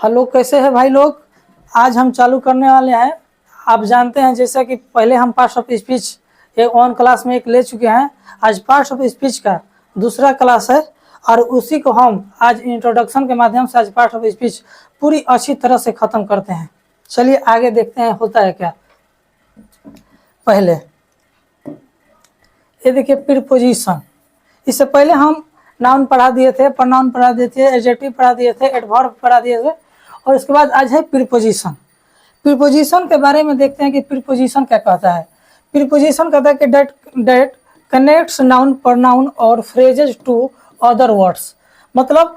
Hello, कैसे हैं भाई लोग। आज हम चालू करने वाले हैं। आप जानते हैं जैसा कि पहले हम पार्ट्स ऑफ स्पीच एक ऑन क्लास में एक ले चुके हैं। आज पार्ट्स ऑफ स्पीच का दूसरा क्लास है और उसी को हम आज इंट्रोडक्शन के माध्यम से आज पार्ट्स ऑफ स्पीच पूरी अच्छी तरह से ख़त्म करते हैं। चलिए आगे देखते हैं होता है क्या। पहले ये देखिए प्रीपोजिशन। इससे पहले हम नाउन पढ़ा दिए थे, प्रोनाउन पढ़ा दिए थे, एडजेक्टिव पढ़ा दिए थे, एडवर्ब पढ़ा दिए थे और इसके बाद आज है प्रीपोजिशन। प्रीपोजिशन के बारे में देखते हैं कि प्रीपोजिशन क्या कहता है। प्रीपोजिशन कहता है कि डेट कनेक्ट्स नाउन, प्रोनाउन और फ्रेजेस टू अदर वर्ड्स। मतलब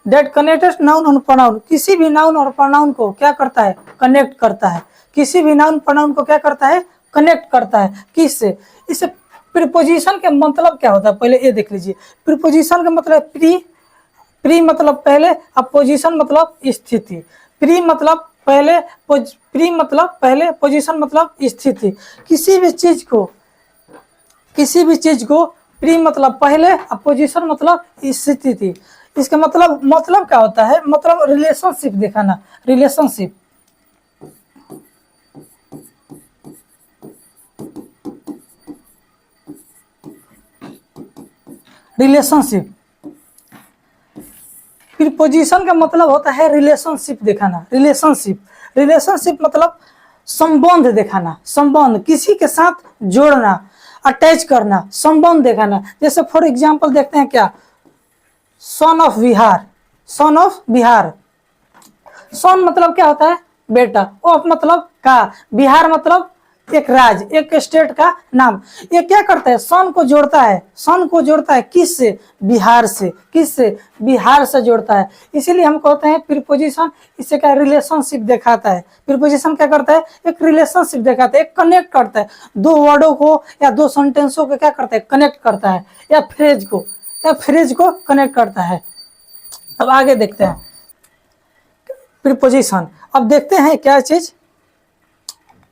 डेट कनेक्ट्स नाउन और प्रोनाउन, किसी भी नाउन और प्रोनाउन को क्या करता है, कनेक्ट करता है। किसी भी नाउन प्रोनाउन को क्या करता है, कनेक्ट करता है। किससे? इससे प्रीपोजिशन के मतलब क्या होता है पहले ये देख लीजिए। प्रीपोजिशन का मतलब प्री मतलब पहले, अपोजिशन मतलब स्थिति। प्री मतलब पहले, पोजीशन मतलब स्थिति। किसी भी चीज को प्री मतलब पहले, अपोजिशन मतलब स्थिति। इसका मतलब क्या होता है, मतलब रिलेशनशिप दिखाना। रिलेशनशिप प्रीपोजिशन का मतलब होता है रिलेशनशिप दिखाना। रिलेशनशिप मतलब संबंध दिखाना। संबंध, किसी के साथ जोड़ना, अटैच करना, संबंध दिखाना। जैसे फॉर एग्जांपल देखते हैं क्या, सन ऑफ बिहार। सन मतलब क्या होता है, बेटा। ऑफ मतलब का, बिहार मतलब एक राज्य, एक स्टेट का नाम। ये क्या करता है, सन को जोड़ता है किससे, बिहार से। किससे? बिहार से जोड़ता है। इसीलिए हम कहते हैं प्रीपोजिशन इससे क्या रिलेशनशिप दिखाता है। प्रीपोजिशन क्या करता है, एक रिलेशनशिप दिखाता है, एक कनेक्ट करता है। दो वर्डों को या दो सेंटेंसों को क्या करता है, कनेक्ट करता है। या फ्रेज को कनेक्ट करता है। अब आगे देखते हैं प्रीपोजिशन। अब देखते हैं क्या चीज,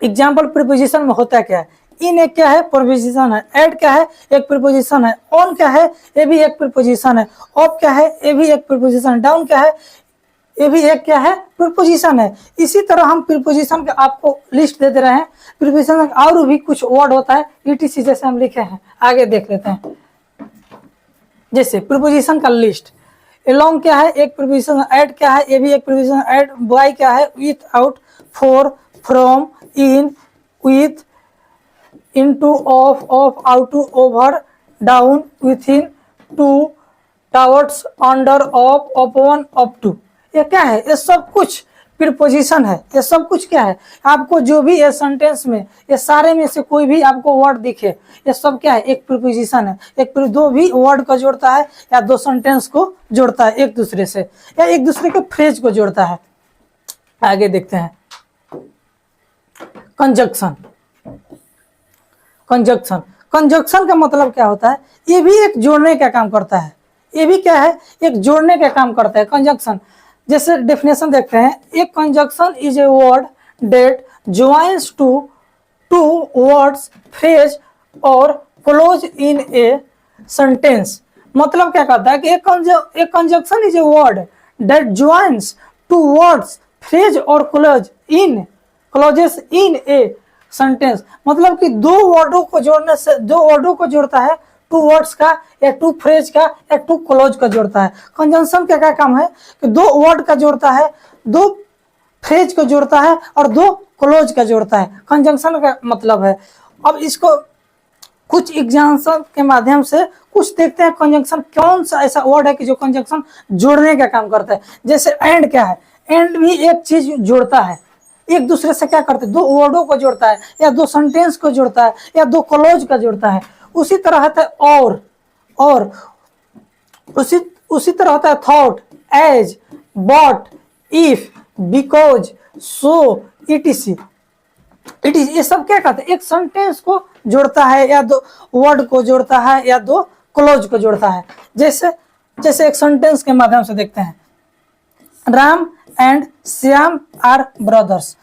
एग्जाम्पल प्रीपोजिशन में होता क्या है। इन एक क्या है, प्रीपोजिशन है। एड क्या है, एक प्रीपोजिशन है। ऑन क्या है, ये भी एक प्रीपोजिशन है। ऑफ क्या है, ये भी एक प्रीपोजिशन है। डाउन क्या है, ये भी एक क्या है, प्रीपोजिशन है। इसी तरह हम प्रीपोजिशन का आपको लिस्ट दे दे रहे हैं। प्रीपोजिशन का और भी कुछ वर्ड होता है, ईटीसी जैसे हम लिखे हैं। आगे देख लेते हैं। जैसे प्रीपोजिशन का लिस्ट, एलोंग क्या है, एक प्रीपोजिशन। ऐड क्या है, ये भी एक प्रीपोजिशन। ऐड बाय क्या है, with, out, for, from, in, with, into, of, out to, over, down, within, to, towards, under, of, upon, up to। ये क्या है, ये सब कुछ प्रीपोजिशन है। ये सब कुछ क्या है, आपको जो भी ये सेंटेंस में, ये सारे में से कोई भी आपको वर्ड दिखे, ये सब क्या है, एक प्रीपोजिशन है। एक दो भी वर्ड को जोड़ता है या दो सेंटेंस को जोड़ता है एक दूसरे से, या एक दूसरे के फ्रेज को जोड़ता है। आगे देखते हैं कंजक्शन का मतलब क्या होता है, ये भी एक जोड़ने का काम करता है। ये भी क्या है, एक जोड़ने का काम करता है कंजक्शन। जैसे डेफिनेशन देखते हैं, एक conjunction is a word that joins two words, phrase और क्लोज इन ए सेंटेंस। मतलब क्या कहता है कि एक conjunction is a word that joins two words, phrase और क्लोजेस इन ए सेंटेंस। मतलब कि दो वर्डों को जोड़ने से, दो वर्डों को जोड़ता है, टू वर्ड्स का या टू फ्रेज का या टू क्लोज का जोड़ता है। कंजंक्शन का क्या काम है कि दो वर्ड का जोड़ता है, दो फ्रेज को जोड़ता है और दो क्लोज का जोड़ता है। कंजंक्शन का मतलब है। अब इसको कुछ एग्जाम्पल के माध्यम से कुछ देखते हैं कंजंक्शन कौन सा ऐसा वर्ड है कि जो कंजंक्शन जोड़ने का काम करता है। जैसे एंड क्या है, एंड भी एक चीज जोड़ता है, एक दूसरे से क्या करते हैं, दो वर्डों को जोड़ता है या दो सेंटेंस को जोड़ता है या दो क्लोज का जोड़ता है। उसी तरह होता है और उसी तरह होता है though, as, but, if, because, so, etc. ये सब क्या कहते हैं, एक सेंटेंस को जोड़ता है या दो वर्ड को जोड़ता है या दो क्लोज को जोड़ता है। जैसे एक सेंटेंस के माध्यम से देखते हैं, Ram and Shyam are brothers.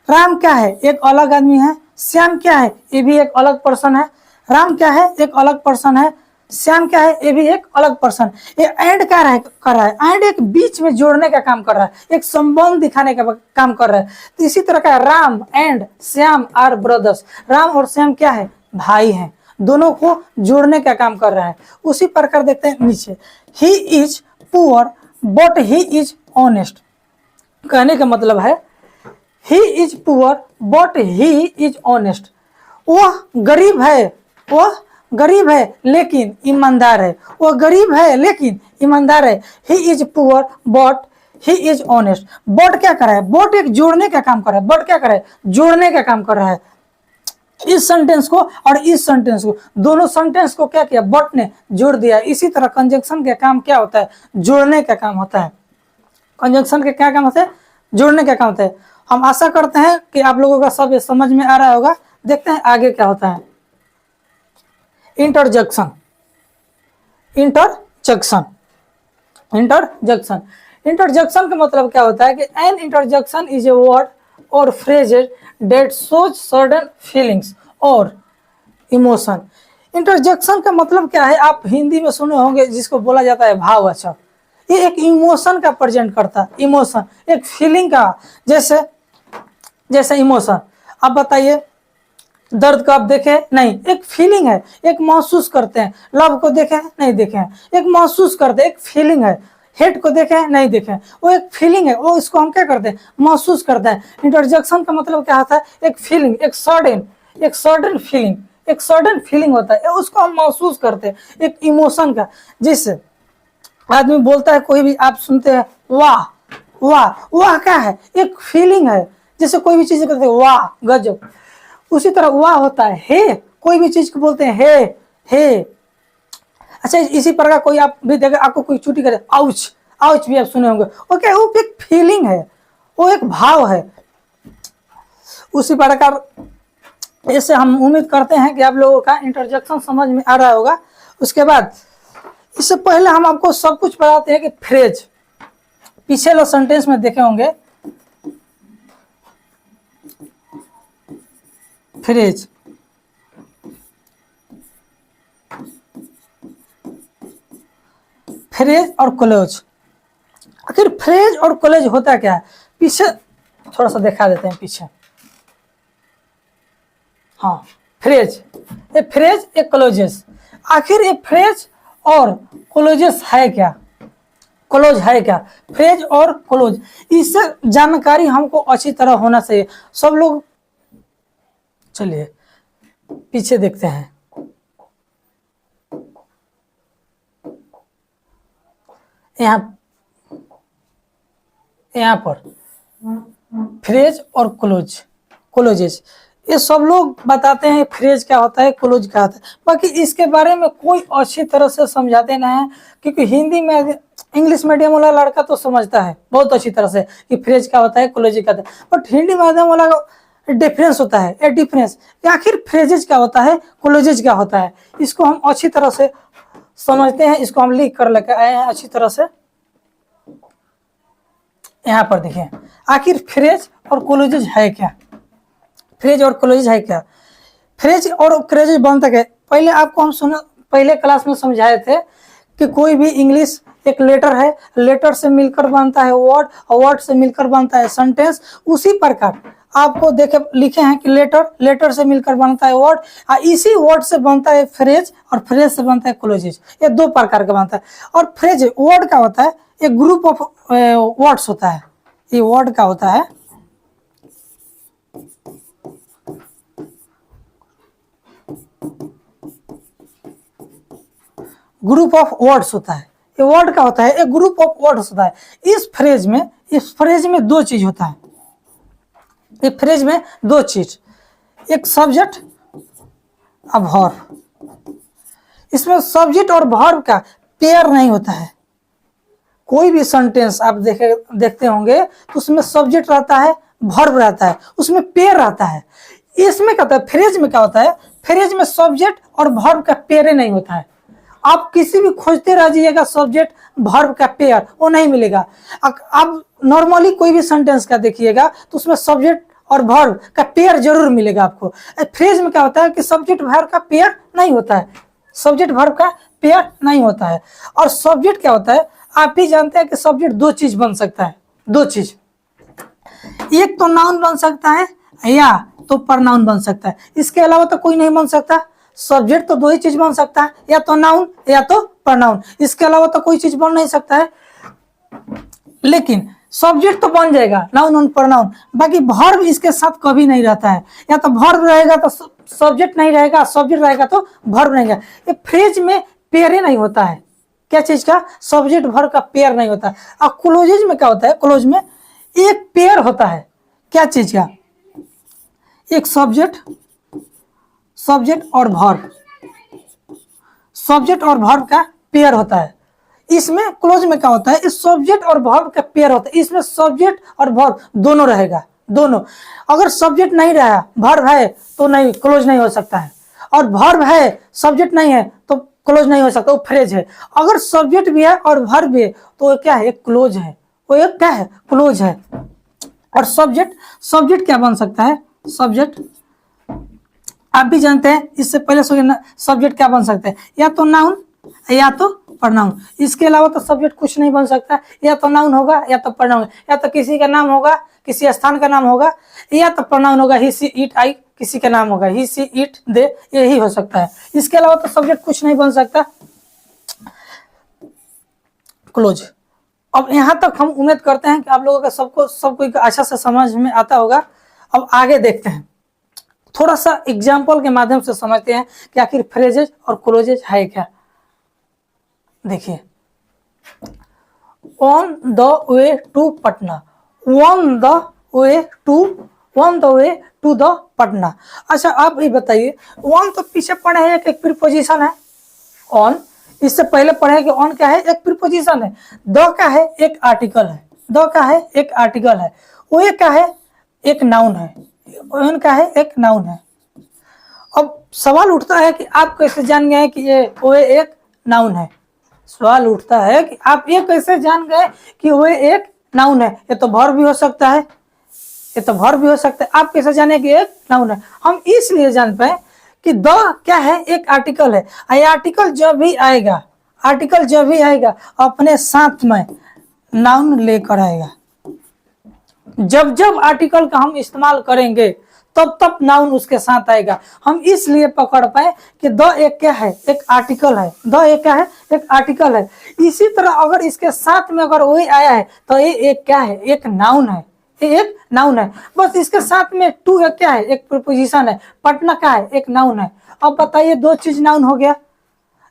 Ram क्या है, एक अलग आदमी है। श्याम क्या है, ये भी एक अलग पर्सन है। राम क्या है, एक अलग पर्सन है। श्याम क्या है, ये भी एक अलग पर्सन। ये एंड कर रहा है, एंड एक बीच में जोड़ने का काम कर रहा है, एक संबंध दिखाने का काम कर रहा है। तो इसी तरह का Ram and Shyam are brothers, Ram और श्याम क्या है, भाई हैं, दोनों को जोड़ने का काम कर रहा है। उसी प्रकार देखते हैं नीचे, he is poor but he is honest. कहने का मतलब है he is poor but he is honest, वह गरीब है, वह गरीब है लेकिन ईमानदार है, वह गरीब है लेकिन ईमानदार है। He is poor but he is honest. But क्या कर रहा है, बट एक जोड़ने का काम कर रहा है, बट क्या कर रहा है, जोड़ने का काम कर रहा है। इस सेंटेंस को और इस सेंटेंस को, दोनों सेंटेंस को क्या किया, बट ने जोड़ दिया। इसी तरह कंजंक्शन का काम क्या होता है, जोड़ने का काम होता है। कंजंक्शन के क्या काम होता है, जोड़ने का काम होता है। हम आशा करते हैं कि आप लोगों का सब समझ में आ रहा होगा। देखते हैं आगे क्या होता है। इंटरजेक्शन, इंटरजेक्शन, इंटरजेक्शन, इंटरजेक्शन का मतलब क्या होता है कि an interjection is a word और phrases that shows certain feelings और इमोशन। इंटरजेक्शन का मतलब क्या है, आप हिंदी में सुने होंगे जिसको बोला जाता है भाववाचक। ये एक इमोशन का प्रेजेंट करता है, इमोशन एक फीलिंग का, जैसे जैसे इमोशन। आप बताइए, दर्द को आप देखे नहीं, एक फीलिंग है, एक महसूस करते हैं। लव को देखे नहीं देखे, एक महसूस करते हैं, एक फीलिंग है। हेट को देखे नहीं देखे, वो एक फीलिंग है, वो इसको हम क्या करते हैं, महसूस करते हैं। इंटरजेक्शन का मतलब क्या होता है, एक फीलिंग, एक सर्टेन फीलिंग, एक सर्टेन फीलिंग होता है, उसको हम महसूस करते हैं, एक इमोशन का। जिससे आदमी बोलता है, कोई भी आप सुनते हैं वाह वाह, वाह क्या है, एक फीलिंग है। जैसे कोई भी चीज करते हैं वाह गजब, उसी तरह वाह होता है हे, कोई भी चीज को बोलते हैं हे हे। अच्छा, इसी प्रकार कोई आप भी देखे, आपको कोई चुटी करे आउच, आउच भी आप सुने होंगे। ओके, वो एक फीलिंग है, वो एक भाव है। उसी प्रकार ऐसे हम उम्मीद करते हैं कि आप लोगों का इंटरजेक्शन समझ में आ रहा होगा। उसके बाद इससे पहले हम आपको सब कुछ बताते हैं कि फ्रेज, पीछे लो सेंटेंस में देखे होंगे फ्रेज, फ्रेज और क्लोज। आखिर फ्रेज और क्लोज होता क्या है, पीछे थोड़ा सा दिखा देते हैं पीछे। हाँ, फ्रेज, ये फ्रेज, ये क्लोजेस। आखिर ये फ्रेज और क्लोजेस है क्या, क्लोज है क्या, फ्रेज और क्लोज, इससे जानकारी हमको अच्छी तरह होना चाहिए। सब लोग चलिए पीछे देखते हैं। यहाँ पर फ्रेज और क्लोज, क्लोजेस, ये सब लोग बताते हैं फ्रेज क्या होता है, क्लोज क्या होता है। बाकी इसके बारे में कोई अच्छी तरह से समझाते नहीं है, क्योंकि हिंदी में इंग्लिश मीडियम वाला लड़का तो समझता है बहुत अच्छी तरह से कि फ्रेज क्या होता है, क्लोज क्या होता है। बट हिंदी मीडियम वाला डिफरेंस होता है, ये डिफरेंस, आखिर फ्रेजेज क्या होता है, क्लोजेज क्या होता है, इसको हम अच्छी तरह से समझते हैं। इसको हम लिख कर लेकर आए हैं अच्छी तरह से। यहाँ पर देखिए, आखिर फ्रेज और क्लोजेज है क्या, फ्रेज और क्लोजेज है क्या। फ्रेज और क्लोजेज बनता है, पहले आपको हम सुना, पहले क्लास में समझाए थे कि कोई भी इंग्लिश एक लेटर है, लेटर से मिलकर बनता है वर्ड, और वर्ड से मिलकर बनता है सेंटेंस। उसी प्रकार आपको देखे लिखे हैं कि लेटर, लेटर से मिलकर बनता है वर्ड, और इसी वर्ड से बनता है फ्रेज, और फ्रेज से बनता है क्लोजेज। ये दो प्रकार का बनता है। और फ्रेज वर्ड का होता है, एक ग्रुप ऑफ वर्ड्स होता है, ये वर्ड का होता है, ग्रुप ऑफ वर्ड्स होता है। ये वर्ड का होता है, एक ग्रुप ऑफ वर्ड्स होता है। इस फ्रेज में दो चीज होता है, ये फ्रेज में दो चीज, एक सब्जेक्ट और वर्ब। इसमें सब्जेक्ट और वर्ब का पेयर नहीं होता है। कोई भी सेंटेंस आप देखते होंगे तो उसमें सब्जेक्ट रहता है, वर्ब रहता है, उसमें पेयर रहता है। इसमें क्या होता है, फ्रेज में क्या होता है, फ्रेज में सब्जेक्ट और वर्ब का पेयर नहीं होता है। आप किसी भी खोजते रह जाइएगा सब्जेक्ट वर्ब का पेयर, वो नहीं मिलेगा। आप नॉर्मली कोई भी सेंटेंस का देखिएगा तो उसमें सब्जेक्ट और वर्ब का पेयर जरूर मिलेगा आपको। फ्रेज में क्या होता है कि सब्जेक्ट वर्ब का पेयर नहीं होता है। सब्जेक्ट वर्ब का पेयर नहीं होता है। और सब्जेक्ट क्या होता है, आप ही जानते हैं कि सब्जेक्ट दो चीज बन सकता है, दो चीज, एक तो नाउन बन सकता है या तो प्रनाउन बन सकता है, इसके अलावा तो कोई नहीं बन सकता। सब्जेक्ट तो दो ही चीज बन सकता है, या तो नाउन या तो प्रनाउन, इसके अलावा तो कोई चीज बन नहीं सकता है। लेकिन सब्जेक्ट तो बन जाएगा नाउन और प्रनाउन, बाकी वर्ब इसके साथ कभी नहीं रहता है। या तो वर्ब रहेगा तो सब्जेक्ट नहीं रहेगा, सब्जेक्ट रहेगा तो वर्ब नहीं रहेगा। ये फ्रेज में पेयर नहीं होता है, क्या चीज का, सब्जेक्ट वर्ब का पेयर नहीं होता। और क्लोजेज में क्या होता है, क्लोज में एक पेयर होता है, क्या चीज का, एक सब्जेक्ट, सब्जेक्ट और वर्ब, सब्जेक्ट और वर्ब का पेयर होता है। इसमें क्लोज में क्या होता है, इस सब्जेक्ट और वर्ब का पेयर होता है, इसमें सब्जेक्ट और वर्ब दोनों रहेगा, दोनों। अगर सब्जेक्ट नहीं रहा, वर्ब है तो नहीं, क्लोज नहीं हो सकता है। और वर्ब है, सब्जेक्ट नहीं है तो क्लोज नहीं हो सकता, वो फ्रेज है। अगर सब्जेक्ट भी है और वर्ब भी है तो वो क्या है, एक क्लोज है, वो एक क्या है, क्लोज है। और सब्जेक्ट, सब्जेक्ट क्या बन सकता है, सब्जेक्ट आप भी जानते हैं, इससे पहले सब्जेक्ट क्या बन सकता है, या तो नाउन या तो प्रनाउन, इसके अलावा तो सब्जेक्ट कुछ नहीं बन सकता। या तो नाउन होगा या तो प्रनाउन, या तो किसी का नाम होगा, किसी स्थान का नाम होगा, या तो प्रनाउन होगा, ही सी इट आई, किसी का नाम होगा, ही सी इट दे, यही हो सकता है। इसके अलावा तो सब्जेक्ट कुछ नहीं बन सकता। क्लोज। अब यहाँ तक हम उम्मीद करते हैं कि आप लोगों का सब कोई अच्छा से समझ में आता होगा। अब आगे देखते हैं, थोड़ा सा एग्जाम्पल के माध्यम से समझते हैं कि आखिर फ्रेजेज और क्लोजेज है क्या। देखिए, on the way to Patna, on the way to the Patna. अच्छा आप ये बताइए, ऑन तो पीछे पढ़े हैं एक प्रीपोजिशन है, ऑन, इससे पहले पढ़े कि ऑन क्या है, एक प्रीपोजिशन है। द का है एक आर्टिकल है, द का है एक आर्टिकल है, वे का है एक नाउन है, ऑन का है एक नाउन है। अब सवाल उठता है कि आप कैसे जान गए कि ये वे एक नाउन है, सवाल उठता है कि आप ये कैसे जान गए कि वे एक नाउन है। ये तो वर्ब भी हो सकता है, ये तो वर्ब भी हो सकता है, आप कैसे जाने कि एक नाउन है। हम इसलिए जान पाए कि द क्या है, एक आर्टिकल है। ये आर्टिकल जब भी आएगा, आर्टिकल जब भी आएगा अपने साथ में नाउन लेकर आएगा। जब जब आर्टिकल का हम इस्तेमाल करेंगे तब तब नाउन उसके साथ आएगा। हम इसलिए पकड़ पाए कि द एक क्या है, एक आर्टिकल है, द एक क्या है, एक आर्टिकल है। इसी तरह अगर इसके साथ में अगर वही आया है तो ये एक क्या है, एक नाउन है, ये एक नाउन है। बस इसके साथ में टू एक क्या है, एक प्रीपोजिशन है, पटना का है एक नाउन है। अब बताइए, दो चीज नाउन हो गया।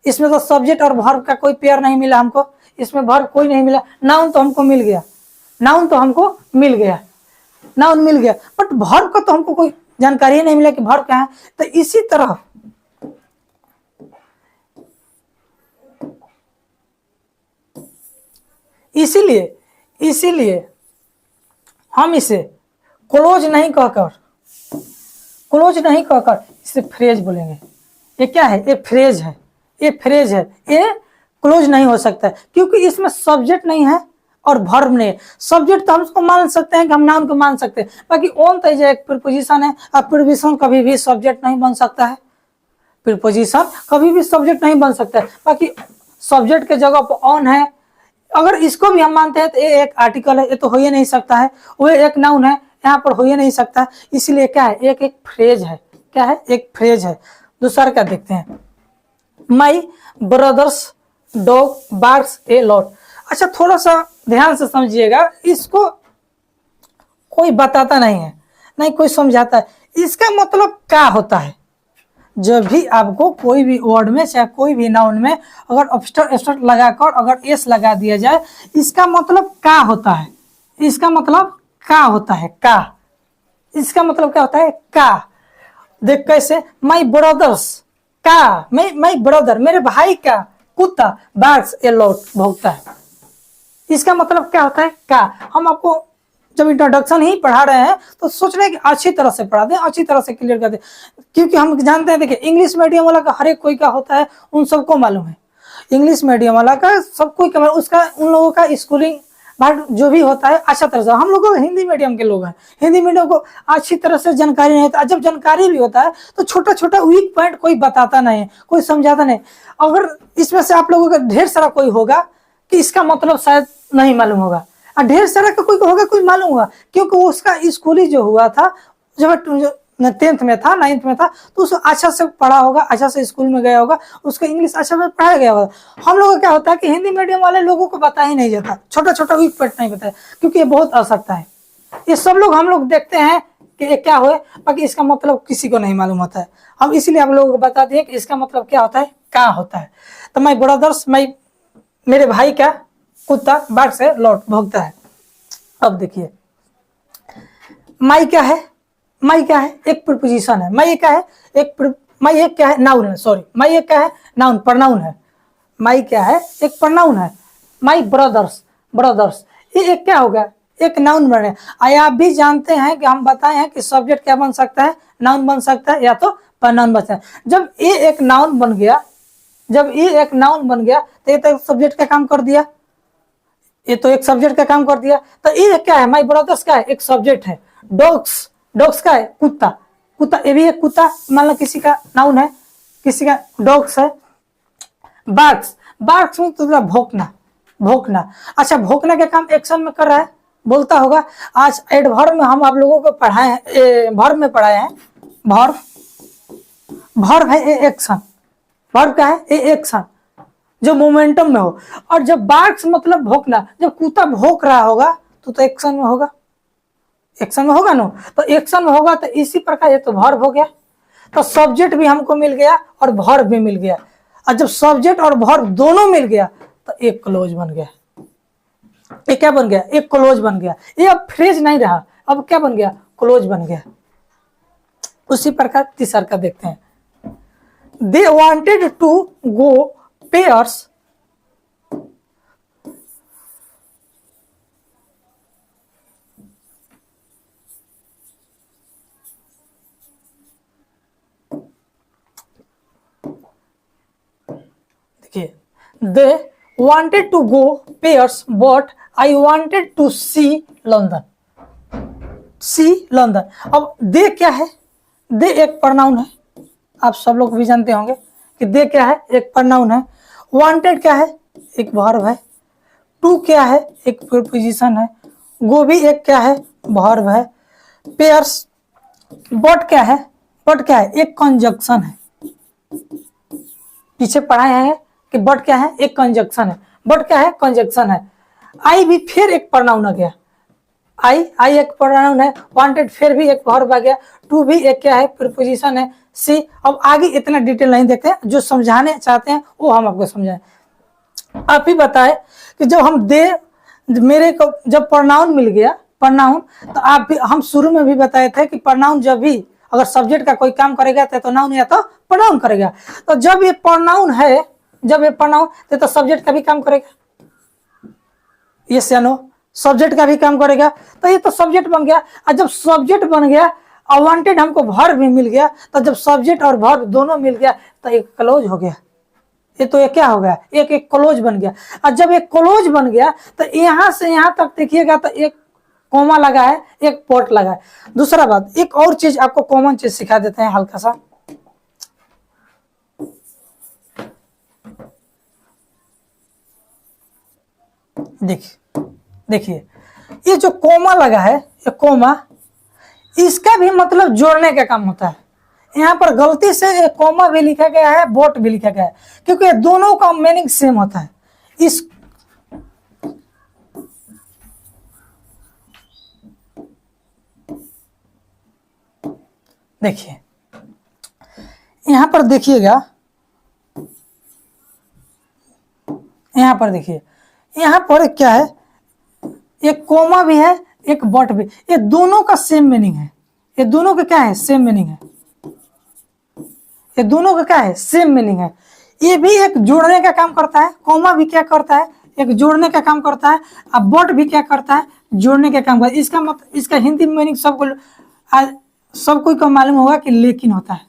इसमें तो सब्जेक्ट और वर्ब का कोई पेयर नहीं मिला हमको, इसमें वर्ब कोई नहीं मिला, नाउन तो हमको मिल गया, नाउन तो हमको मिल गया, नाउन मिल गया, बट वर्ब का तो हमको कोई जानकारी ही नहीं मिला कि वर्ब क्या है। तो इसी तरह इसीलिए हम इसे क्लोज नहीं कहकर इसे फ्रेज बोलेंगे। ये क्या है, ये फ्रेज है, ये फ्रेज है, ये क्लोज नहीं हो सकता है क्योंकि इसमें सब्जेक्ट नहीं है और वर्ब नहीं है। सब्जेक्ट तो हम उसको मान सकते हैं कि हम नाउन को मान सकते हैं, बाकी ऑन तो एक प्रीपोजिशन है, अब प्रीपोजिशन कभी भी सब्जेक्ट नहीं बन सकता है, प्रीपोजिशन कभी भी सब्जेक्ट नहीं बन सकता है। बाकी सब्जेक्ट के जगह पर ऑन है, अगर इसको भी हम मानते हैं तो ये एक आर्टिकल है, ये तो हो ही नहीं सकता है, वो एक नाउन है, यहाँ पर हो ही नहीं सकता, इसलिए क्या है, एक फ्रेज है, क्या है, एक फ्रेज है। दूसरा क्या देखते हैं, my brother's dog barks a lot. अच्छा थोड़ा सा ध्यान से समझिएगा, इसको कोई बताता नहीं है, नहीं कोई समझाता है, इसका मतलब क्या होता है। जब भी आपको कोई भी वर्ड में चाहे कोई भी नाउन में अगर अपस्टर लगाकर अगर एस लगा दिया जाए, इसका मतलब क्या होता है, इसका मतलब क्या होता है, का, इसका मतलब क्या होता है, का। देख कैसे, माई ब्रदर्स का, माई ब्रदर मेरे भाई का कुत्ता बार्क्स ए लॉट भौंकता है, इसका मतलब क्या होता है, का। हम आपको जब इंट्रोडक्शन ही पढ़ा रहे हैं तो सोच रहे हैं कि अच्छी तरह से पढ़ा दें, अच्छी तरह से क्लियर कर दें, क्योंकि हम जानते हैं, देखिए इंग्लिश मीडियम वाला का हर एक कोई का होता है, उन सबको मालूम है, इंग्लिश मीडियम वाला का सब कोई उसका उन लोगों का स्कूलिंग बट जो भी होता है अच्छा तरह से, हम लोग हिंदी मीडियम के लोग हैं, हिंदी मीडियम को अच्छी तरह से जानकारी नहीं होता। जब जानकारी भी होता है तो छोटा छोटा वीक पॉइंट कोई बताता नहीं, कोई समझाता नहीं। अगर इसमें से आप लोगों का ढेर सारा कोई होगा कि इसका मतलब शायद नहीं मालूम होगा, और ढेर सारा का कोई होगा कोई मालूम होगा, क्योंकि उसका स्कूली जो हुआ था, जब 10th में था 9th में था, तो उसको अच्छा से पढ़ा होगा, अच्छा से स्कूल में गया होगा, उसको इंग्लिश अच्छा से पढ़ाया गया होगा। हम लोगों को क्या होता है कि हिंदी मीडियम वाले लोगों को बता ही नहीं जाता, छोटा छोटा वीक पॉइंट नहीं बताया, क्योंकि ये बहुत आवश्यकता है। ये सब लोग हम लोग देखते हैं कि ये क्या हुए, बाकी इसका मतलब किसी को नहीं मालूम होता है। हम इसीलिए आप लोगों को बता दिए कि इसका मतलब क्या होता है, कहाँ होता है। तो माय ब्रदर्स, मेरे भाई का कुत्ता बाढ़ से लौट भोगता है। अब देखिए माई क्या है, माई क्या है, एक प्रीपोजिशन है। माई क्या है, माई एक क्या है, नाउन है, सॉरी, माई एक क्या है, नाउन, प्रनाउन है। माई क्या है, एक प्रनाउन है। माई ब्रदर्स, ब्रदर्स, ये एक क्या होगा, एक नाउन बने। आप भी जानते हैं कि हम बताए हैं कि सब्जेक्ट क्या बन सकता है, नाउन बन सकता है, या तो प्रनाउन बन सकता है। जब ये एक नाउन बन गया, जब ये एक नाउन बन गया तो ये तो सब्जेक्ट का काम कर दिया, ये तो एक सब्जेक्ट का काम कर दिया। तो ये क्या है, माई ब्रदर्स का है, एक सब्जेक्ट है। डॉग्स, डॉग्स का है, कुत्ता, कुत्ता, ये भी एक कुत्ता, मान लो किसी का नाउन है, किसी का डॉग्स है। बार्क्स, बार्क्स में तो भौंकना, भौंकना। अच्छा, भौंकना का काम एक्शन में कर रहा है, बोलता होगा। आज एडवर्ब में हम आप लोगों को पढ़ाए हैं, वर्ब में पढ़ाए हैं, वर्ब, वर्ब है एक्शन, वर्ब का है एक्शन जो मोमेंटम में हो। और जब बार्क्स मतलब भौंकना, जब कुत्ता भौंक रहा होगा तो एक्शन में होगा, एक्शन में होगा ना, तो एक्शन में होगा। तो इसी प्रकार ये तो वर्ब हो गया। तो सब्जेक्ट भी हमको मिल गया और वर्ब भी मिल गया। और जब सब्जेक्ट और वर्ब दोनों मिल गया तो एक क्लोज बन गया। ये क्या बन गया, एक क्लोज बन गया। ये अब फ्रेज नहीं रहा, अब क्या बन गया, क्लोज बन गया। उसी प्रकार तीसरा का देखते हैं। They wanted to go Paris, देखिए, they wanted to go Paris but I wanted to see London, see London. अब दे क्या है, दे एक प्रनाउन है, आप सब लोग भी जानते होंगे कि दे क्या है, एक प्रनाउन है। वांटेड क्या है, एक वर्ब है। टू क्या है, एक प्रीपोजिशन है। गो भी एक क्या है, वर्ब है। पेयर्स, बट क्या है, बट क्या है, एक कंजक्शन है। पीछे पढ़ाए हैं कि बट क्या है, एक कंजक्शन है। बट क्या है, कंजक्शन है। आई भी फिर एक प्रनाउन आ गया, आई, आई एक प्रोनाउन है। वांटेड फिर भी एक वर्ब आ गया। टू भी एक क्या है, प्रीपोजिशन है। सी, अब आगे इतना डिटेल नहीं देखते, जो समझाने चाहते हैं वो हम आपको समझाएं। आप ही बताए कि जब हम दे, मेरे को जब प्रोनाउन मिल गया, प्रोनाउन, तो आप भी, हम शुरू में भी बताए थे कि प्रोनाउन जब भी अगर सब्जेक्ट का कोई काम करेगा तो नाउन या तो प्रोनाउन करेगा। तो जब ये प्रोनाउन है, जब ये प्रोनाउन तो सब्जेक्ट का भी काम करेगा, यस या नो, सब्जेक्ट का भी काम करेगा। तो ये तो सब्जेक्ट बन गया। और जब सब्जेक्ट बन गया और वांटेड हमको वर्ब भी मिल गया, तो जब सब्जेक्ट और वर्ब दोनों मिल गया तो एक क्लोज हो गया। ये तो एक क्या हो गया, एक एक क्लोज बन गया। और जब एक क्लोज बन गया तो यहां से यहां तक देखिएगा तो एक कोमा लगा है, एक पोर्ट लगा है। दूसरा बात, एक और चीज आपको कॉमन चीज सिखा देते हैं हल्का सा। देखिए, देखिए, ये जो कोमा लगा है, ये कोमा, इसका भी मतलब जोड़ने का काम होता है। यहाँ पर गलती से कोमा भी लिखा गया है, बोट भी लिखा गया है, क्योंकि दोनों का मीनिंग सेम होता है। इस देखिए, यहां पर देखिएगा, यहां पर देखिए, यहां पर क्या है, एक कोमा भी है, एक बट भी, ये दोनों का सेम मीनिंग है। ये दोनों का क्या है, सेम मीनिंग है। ये दोनों का क्या है, सेम मीनिंग है। ये भी एक जोड़ने का काम करता है, कोमा भी क्या करता है, एक जोड़ने का काम करता है। अब बट भी क्या करता है, जोड़ने का काम करता है। इसका मतलब, इसका हिंदी मीनिंग सब कोई को मालूम होगा कि लेकिन होता है,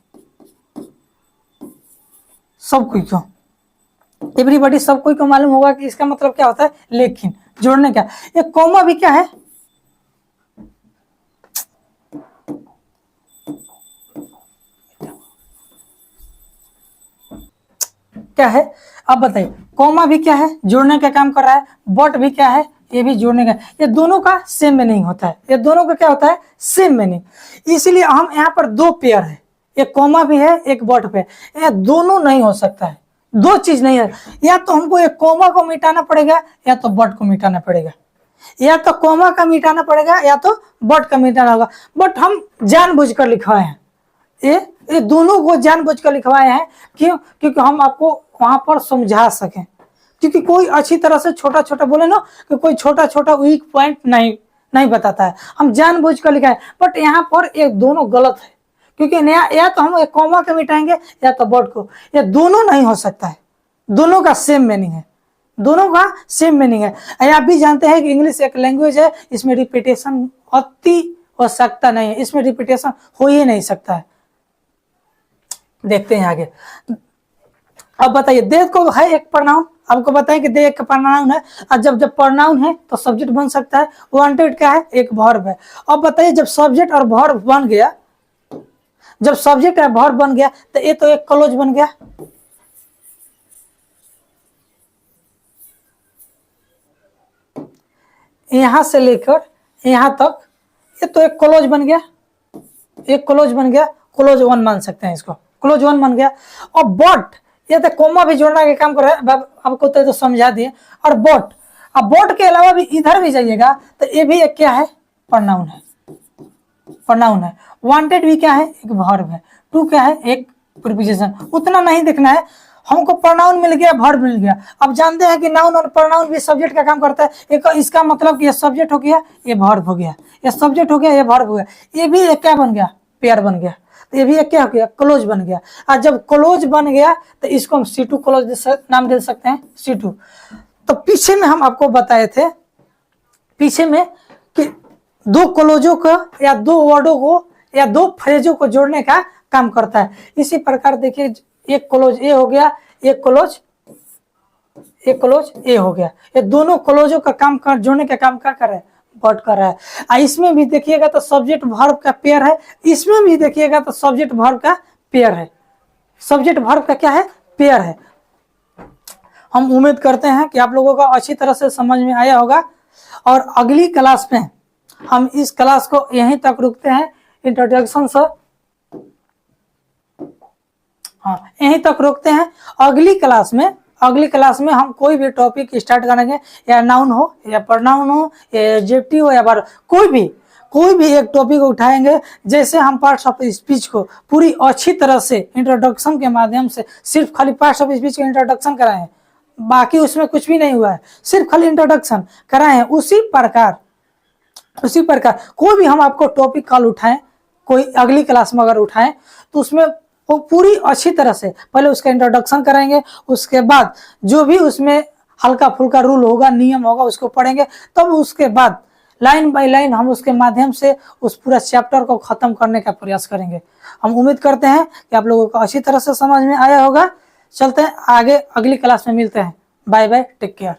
सब कोई को, एवरीबॉडी, सब कोई को मालूम होगा कि इसका मतलब क्या होता है, लेकिन। जोड़ने का। एक कॉमा भी क्या है, क्या है, अब बताइए, कॉमा भी क्या है, जोड़ने का काम कर रहा है, बट भी क्या है, ये भी जोड़ने का। ये दोनों का सेम मीनिंग होता है, ये दोनों का क्या होता है, सेम मीनिंग। इसलिए हम यहाँ पर दो पेयर है, एक कॉमा भी है, एक बट पे, ये दोनों नहीं हो सकता है, दो चीज नहीं है। या तो हमको एक कॉमा को मिटाना पड़ेगा या तो बट को मिटाना पड़ेगा, या तो कॉमा का मिटाना पड़ेगा या तो बट का मिटाना होगा। बट हम जानबूझकर लिखवाए हैं, ये दोनों को जानबूझकर लिखवाए हैं। क्यों? क्योंकि हम आपको वहां पर समझा सकें। क्योंकि कोई अच्छी तरह से छोटा छोटा बोले ना, कि कोई छोटा छोटा वीक पॉइंट नहीं बताता है, हम जानबूझकर लिखा है। बट यहाँ पर ये दोनों गलत है, क्योंकि नया या तो हम एक कॉमा के मिटाएंगे या तो बट को, ये दोनों नहीं हो सकता है, दोनों का सेम मीनिंग है, दोनों का सेम मीनिंग है। आप भी जानते हैं कि इंग्लिश एक लैंग्वेज है, इसमें रिपीटेशन अति हो सकता नहीं है, इसमें रिपीटेशन हो ही नहीं सकता है। देखते हैं आगे। अब बताइए, दे को है एक प्रनाउन, आपको बताएं कि दे एक प्रनाउन है, और जब प्रनाउन है तो सब्जेक्ट बन सकता है। वांटेड क्या है, एक वर्ब है। अब बताइए, जब सब्जेक्ट और वर्ब बन गया, जब सब्जेक्ट और वर्ब बन गया तो ये तो एक क्लोज बन गया। यहां से लेकर यहां तक ये तो एक क्लोज बन गया, एक क्लोज बन गया, क्लोज वन मान सकते हैं इसको, क्लोज वन बन गया। और बट ये तो कोमा भी जोड़ना के काम कर रहा है, आपको तो समझा दिए। और बट, अब बट के अलावा भी इधर भी जाइएगा तो ये भी एक क्या है, प्रनाउन है, प्रनाउन है। वांटेड भी क्या है, एक वर्ब है। टू क्या है, एक प्रीपोजिशन। उतना नहीं देखना है हमको, प्रनाउन मिल गया, वर्ब मिल गया। अब जानते हैं कि नाउन और प्रनाउन भी सब्जेक्ट का काम करता है। एक इसका मतलब कि ये सब्जेक्ट हो गया, ये वर्ब हो गया, ये सब्जेक्ट हो गया, ये वर्ब हो गया। ये भी एक क्या बन गया, पेयर बन गया। तो ये भी एक क्या हो गया, क्लोज बन गया। और जब क्लोज बन गया तो इसको हम C2 क्लोज नाम दे सकते हैं, C2। तो पीछे में हम आपको बताए थे, पीछे में कि दो क्लोजों को या दो वर्डों को या दो फ्रेजों को जोड़ने का काम करता है। इसी प्रकार देखिए, एक क्लोज ए हो गया, एक क्लोज ए हो गया। ये दोनों क्लोजों का काम कर जोड़ने का काम क्या कर रहा है, बट कर रहा है। इसमें भी देखिएगा तो सब्जेक्ट वर्ब का पेयर है, इसमें भी देखिएगा तो सब्जेक्ट वर्ब का पेयर है, सब्जेक्ट वर्ब का क्या है, पेयर है। हम उम्मीद करते हैं कि आप लोगों को अच्छी तरह से समझ में आया होगा। और अगली क्लास में हम इस क्लास को यहीं तक रुकते हैं, इंट्रोडक्शन से, हाँ यहीं तक रोकते हैं। अगली क्लास में हम कोई भी टॉपिक स्टार्ट करेंगे, या नाउन हो या प्रनाउन हो या एडजेक्टिव हो या वर्ब, कोई भी एक टॉपिक उठाएंगे। जैसे हम पार्ट्स ऑफ स्पीच को पूरी अच्छी तरह से इंट्रोडक्शन के माध्यम से, सिर्फ खाली पार्ट्स ऑफ स्पीच का इंट्रोडक्शन कराए हैं, बाकी उसमें कुछ भी नहीं हुआ है, सिर्फ खाली इंट्रोडक्शन कराए हैं। उसी प्रकार कोई भी हम आपको टॉपिक कल उठाएं, कोई अगली क्लास में अगर उठाएं तो उसमें वो पूरी अच्छी तरह से पहले उसका इंट्रोडक्शन कराएंगे, उसके बाद जो भी उसमें हल्का फुल्का रूल होगा, नियम होगा, उसको पढ़ेंगे। तब उसके बाद लाइन बाय लाइन हम उसके माध्यम से उस पूरा चैप्टर को खत्म करने का प्रयास करेंगे। हम उम्मीद करते हैं कि आप लोगों को अच्छी तरह से समझ में आया होगा। चलते हैं आगे, अगली क्लास में मिलते हैं। Bye bye, take care.